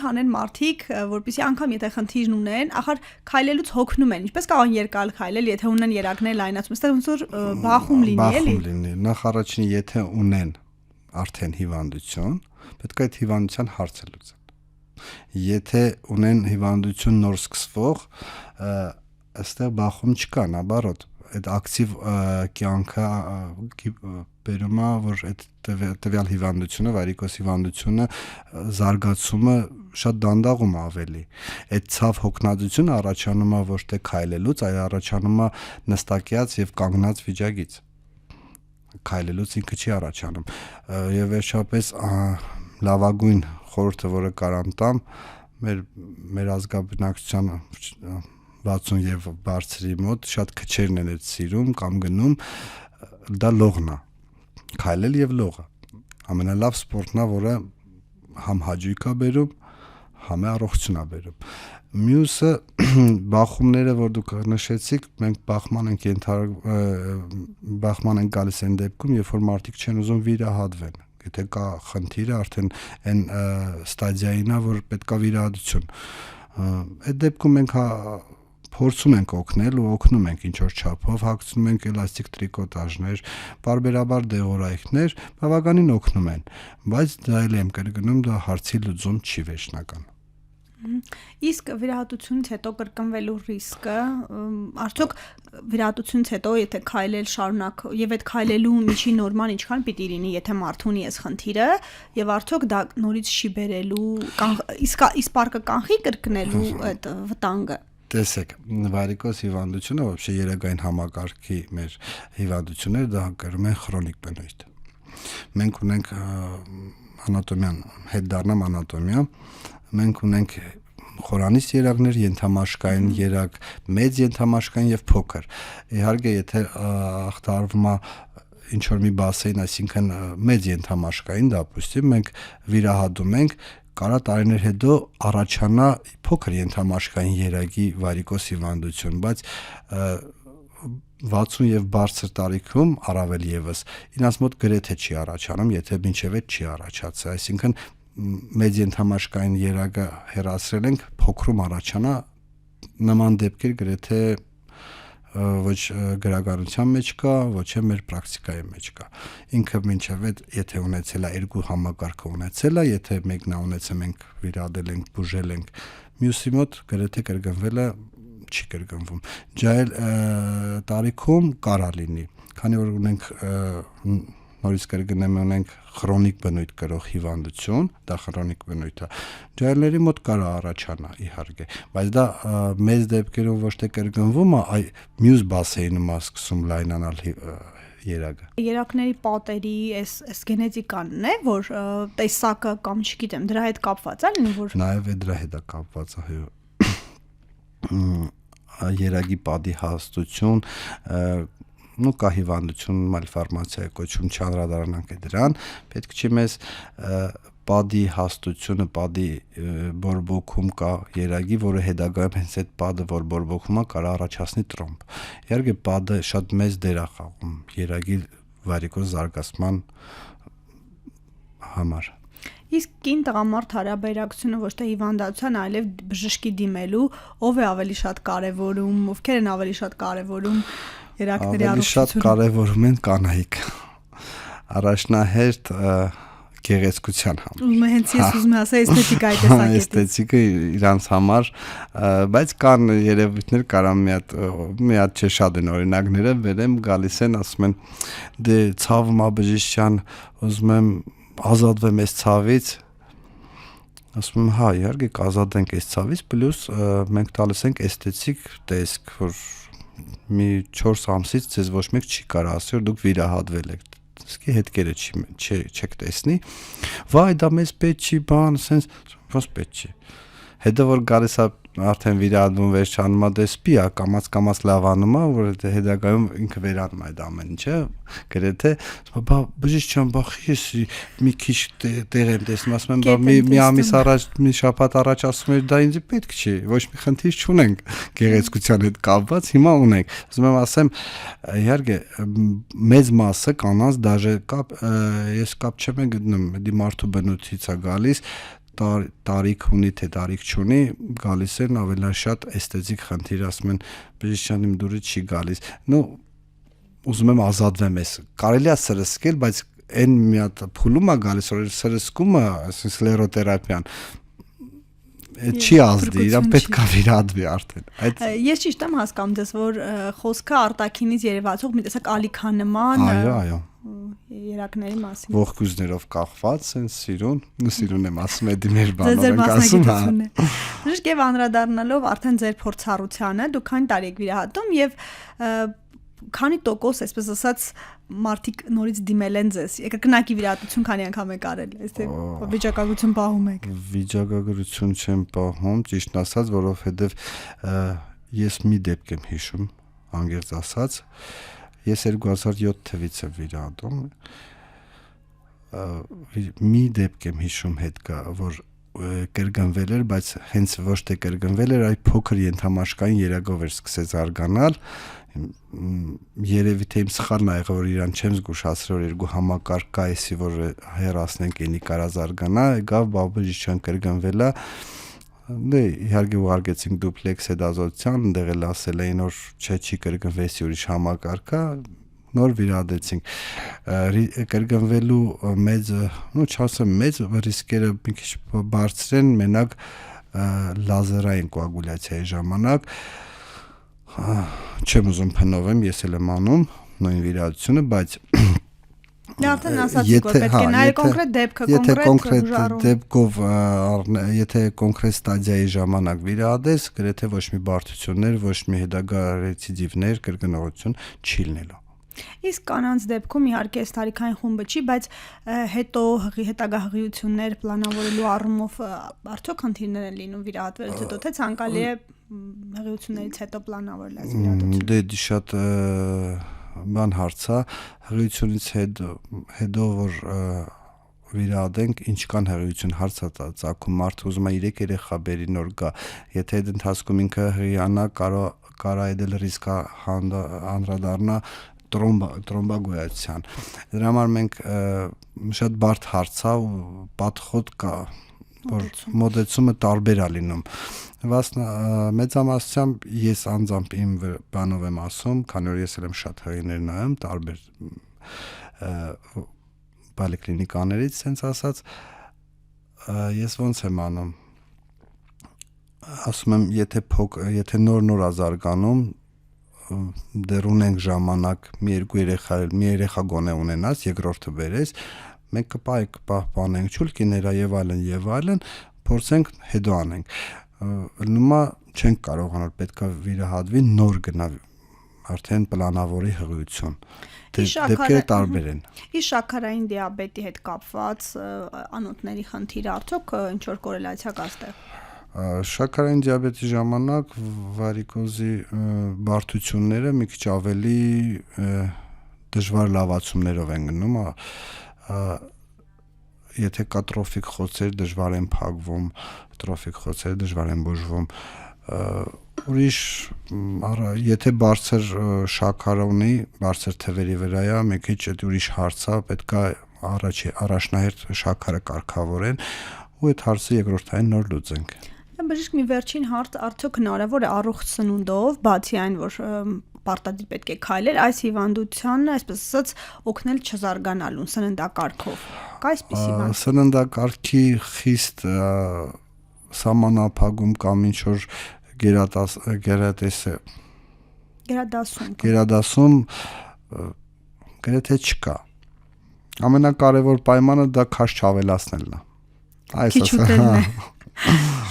հանեն մարդիկ, որպեսզի անգամ եթե խնդիրն ունեն, ախր քայլելուց հոգնում են։ Ինչպես կարող են երկար քայլել, եթե ունեն երակներ լայնացում, այստեղ ոնց որ բախում լինի, էլի։ Բախում լինի։ Նախ առաջինը եթե ունեն արդեն հիվանդություն, պետք է այդ հիվանդության հարցը լուծեն։ Եթե ունեն հիվանդություն նոր սկսվող, այստեղ բախում չկա, наоборот, այդ ակտիվ կյանքը բերում է, որ այդ տվյալ հիվանդությունը, վարիկոս հիվանդությունը զարգացումը շատ դանդաղում է ավելի։ Այդ ցավ հոգնածությունը առաջանում է ոչ թե քայլելուց, այլ առաջանում է նստակյաց եւ կանգնած վիճակից։ Քայլելուց ինքը չի առաջանում։ Եվ վերջապես լավագույն խորհուրդը, որը կարամ տամ, մեր ազգաբնակչության 60 եւ բարձրի մոտ շատ քչերն են այդ սիրում կամ գնում, դա լողն է։ Քայլել եւ լողը ամենալավ սպորտն է, որը համ հաճույք է բերում, համ է առողջություն է բերում։ Մյուսը բախումները, որ դուք նշեցիք, մենք բախման ենք գալիս այն դեպքում, երբ որ մարդիկ չեն ուզում վիրահատվեն։ Եթե կա խնդիրը, արդեն այն ստադիային է, որ պետք է վիրահատություն։ Այդ դեպքում մենք փորձում ենք օգնել ու օգնում ենք ինչ որ չափով, հագցնում ենք էլաստիկ տրիկոտաժներ, բարբերաբար դեղորայքներ, բավականին օգնում են, բայց դա էլ եմ կրկնում, դա հարցի լուծում չի վերջնական։ Իսկ վիրահատությունից հետո կրկնվելու ռիսկը, արդյոք վիրահատությունից հետո եթե քայլել շարունակ եւ այդ քայլելու միջին նորման ինչքան պիտի լինի, եթե մարդու ունի այս խնդիրը, եւ արդյոք դա նորից չի բերելու, իսկ պարկը կանխի կրկնելու այդ վտանգը։ Տեսեք, վարիկոս հիվանդությունը, вообще երեգային համակարգի մեր հիվանդությունները դա կրում են քրոնիկ բնույթ։ Մենք ունենք անատոմիան, հետ դառնամ անատոմիա, մենք ունենք խորանից երակներ, ենթամաշկային երակ, մեծ ենթամաշկային եւ փոքր։ Իհարկե, եթե ախտարվում է ինչ որ մի բասեին, այսինքն մեծ ենթամաշկային, դապուստիվ մենք վիրահատում ենք, կարա տարիներ հետո առաջանա փոքր ենթամաշկային երակի վարիկոս հիվանդություն, բայց 60 եւ բարձր տարիքում առավել եւս իրաց մոտ գրեթե չի առաջանում, եթե մինչեւ այդ չի առաջացել, այսինքն մեծ ենթամաշկային երակը հեռացրել ենք, փոքրում առաջանա, նման դեպքեր գրեթե ոչ գրականության մեջ կա, ոչ էլ մեր պրակտիկայի մեջ կա։ Ինքը մինչև այդ եթե ունեցել է երկու համակարգը ունեցել է, եթե մեկն է ունեցել մենք վիրադել ենք, բուժել ենք, մյուսի մոտ գրեթե կրկնվել է, չի կրկնվում։ Ջայել տարիքում կարա լինի, քանի որ ունենք նորից կրկնեմ ունենք քրոնիկ բնույթ կրող հիվանդություն, դա քրոնիկ բնույթ է։ Ջայլների մոտ կարա առաջանա իհարկե, բայց դա մեծ դեպքերով ոչ թե կրկնվում է, այլ մյուս բասեինում է սկսում լայնանալ երակը։ Երակների պատերի այս գենետիկանն է, որ տեսակը կամ չգիտեմ, դրա հետ կապված է լինում, որ նաև է դրա հետ է կապված, այո։ Երակի պատի հաստություն կա հիվանդություն, մալֆորմացիա կոչվում, չանդրադառնանք դրան, պետք չի մեզ պատի հաստությունը, պատի բորբոքում կա երակի, որը հետագայում հենց այդ պատը, որ բորբոքում է, կարող առաջացնի տրոմբ։ Իհարկե պատը շատ մեծ դեր է խաղում երակի վարիկոս զարգացման համար։ Իսկ կին տղամարդ հարաբերակցությունը ոչ թե հիվանդացության, այլև բժշկի դիմելու, ով է ավելի շատ կարևորում, ովքեր են ավելի շատ կարևորում երակների առողջությունը։ Ավելի շատ կարևորում են կանայք։ Առաջնահերթ գեղեցկության համար։ Ուզում եմ հենց ես ուզում եմ ասել էսթետիկայի տեսակետից։ Էսթետիկը իրանց համար, բայց կան երևույթներ, կարամ մի հատ չէ շատ են օրինակները, վերեմ գալիս են, ասում են դե ցավում է բժշկյան, ուզում եմ ազատվեմ այս ցավից, ասում եմ հա իհարկե կազատենք այս ցավից, պլյուս մենք տալիս ենք էսթետիկ տեսք, որ մի 4 ամսից ձեզ ոչ մեկ չի կարող ասել, որ դուք վիրահատվել եք, իսկի հետքերը չեք տեսնի, վայ դա մեզ պետք չի, բան, սենց ոնց պետք չի, հետո որ գալիս է արդեն վիրահատվում վերջանում է դեսպի է, կամաց լավանում է, որ հետագայում ինքը վերանում է այդ ամեն ինչը, գրեթե, բա բժիշկ բա ես մի քիչ տեղ եմ տեսնում, ասում եմ, բա մի ամիս առաջ, մի շաբաթ առաջ ասում էր դա ինձ պետք չի, ոչ մի խնդիր չունենք գեղեցկության հետ կապված, հիմա ունենք։ Ուզում եմ ասեմ, իհարկե մեծ մասը կանանց դաժե կապ ես կապ չեմ գտնում, դի մարդու բնույթից է գալիս, տարիք ունի թե տարիք չունի, գալիս են ավելաշատ էսթետիկ խնդիր, ասում են բժիշկան իմ դուրը չի գալիս։ Ուզում եմ ազատվեմ ես։ Կարելի է սրսկել, բայց այն մի հատ փուլում է գալիս, որ սրսկումը, այսինքն սկլերոթերապիան չի ազդի, իրան պետք է վիրահատվի արդեն։ Ես ճիշտ եմ հասկանում դες, որ խոսքը արտաքինից երևացող մի տեսակ ալիքանման այո երակների մասին։ Ողկույզներով կախված են սիրուն եմ ասում Էդի մեր բանով ենք ասում։ Բժիշկ եւ անդրադառնալով արդեն ձեր փորձառությանը, դուք քանի տարի եք վիրահատում եւ քանի տոկոս, այսպես ասած, մարդիկ նորից դիմել են ձեզ։ Կրկնակի վիրահատություն քանի անգամ եք արել, այստեղ վիճակագրություն պահում եք։ Վիճակագրություն չեմ պահում, ճիշտն ասած, որովհետեւ ես մի դեպք եմ հիշում, անգերց ասած, ես 2007 թվականից եմ վիրահատում։ Մի դեպք եմ հիշում հետ կա, որ կրկնվել էր, բայց հենց ոչ թե կրկնվել էր, այլ փոքր ենթամաշկային երագով էր սկսեց զարգանալ։ Երևի թե իմ սխալն ա եղել, որ իրան չեմ զգուշացրել, որ երկու համակարգ կա, էսի որ հեռացնենք ինի կարա զարգանա, գավ բաբուժիչյան կրկնվել է։ Դե իհարկե ուղարկեցինք դուպլեքս հետազոտության, ընդեղ էլ ասել էին, որ չի կրկնվեցի ուրիշ համակարգ է, նոր վիրահատեցինք։ Կրկնվելու մեծ, չասեմ մեծ ռիսկերը մի քիչ բարձր են, մենակ լազերային կոագուլյացիայի ժամանակ չեմ ուզում փնովեմ, ես էլ եմ անում նույն վիրահատությունը, բայց արդեն ասացիք, որ պետք է նայել կոնկրետ դեպքը, կոնկրետ դեպքով, եթե կոնկրետ ստադիայի ժամանակ վիրահատես, գրեթե ոչ մի բարդություններ, ոչ մի հետագա ռեցիդիվներ, կրկնողություն չի լինելու։ Իսկ կանանց դեպքում իհարկե այս տարիքային խումբը չի, բայց հետո հետագա հղիություններ պլանավորելու առումով արդյոք խնդիրներ են լինում վիրահատվելուց հետո, թե ցանկալի է հղիություններից հետո պլանավորել այս վիրահատությունը։ Դե շատ բան հարց է, հղիությունից հետո որ վիրահատենք, ինչ կան հղիություն հարց է ծագում, մարդը ուզում է 3 երեխա բերի նոր գա, եթե այդ ընթացքում ինքը հղիանա, կարա այդել ռիսկ անդրադառնա տրոմբագոյացիան։ Դրա համար մենք շատ բարդ հարց է ու պատխոտ կա, որ մոդեցումը տարբեր է լինում։ Մեծամասնությամբ ես անձամբ իմ բանով եմ ասում, քանի որ ես էլ եմ շատ հղիներ նայում, տարբեր պոլիկլինիկաներից, sense ասած, ես ոնց եմ անում։ Ասում եմ, եթե նոր ազարգանում դեռ ունենք ժամանակ մի երեխա գոնե ունենաս, երկրորդը բերես, մենք կպահպանենք չուլկիները եւ այլն, փորձենք հետո անենք։ Նույնը չենք կարողանալ, պետքա վիրահատվի նոր գնա արդեն պլանավորի հղիություն։ Դեպքերը տարբեր են։ Իսկ շաքարային դիաբետի հետ կապված անոթների խնդիրը արդյոք ինչ որ կորելացիա կա այստեղ։ Շաքարային դիաբետի ժամանակ վարիկոզի բարդությունները մի քիչ ավելի դժվար լավացումներով են գնում, եթե կա տրոֆիկ խոցեր դժվար են փակվում, տրոֆիկ խոցերը դժվար են բուժվում, ուրիշ եթե բարձր շաքարը ունի, բարձր թվերի վրա է, մի քիչ ուրիշ հարց է, պետք է առաջնահերթ շաքարը կարգավորեն ու այդ հարցը երկրորդային նոր լուծենք։ Բժիշկ մի վերջին հարց, արդյոք հնարավոր է առողջ սնունդով, բացի այն, որ պարտադիր պետք է քայլել, այս հիվանդությանը, այսպես ասած, օգնել չզարգանալուն սննդակարգով։ Կա այսպիսի բան։ Սննդակարգի խիստ սահմանափակում կամ ինչ որ գերադասում գրեթե չկա։ Ամենակարևոր պայմանը դա քաշ չավելացնելն է։ Քիչ ուտելն է։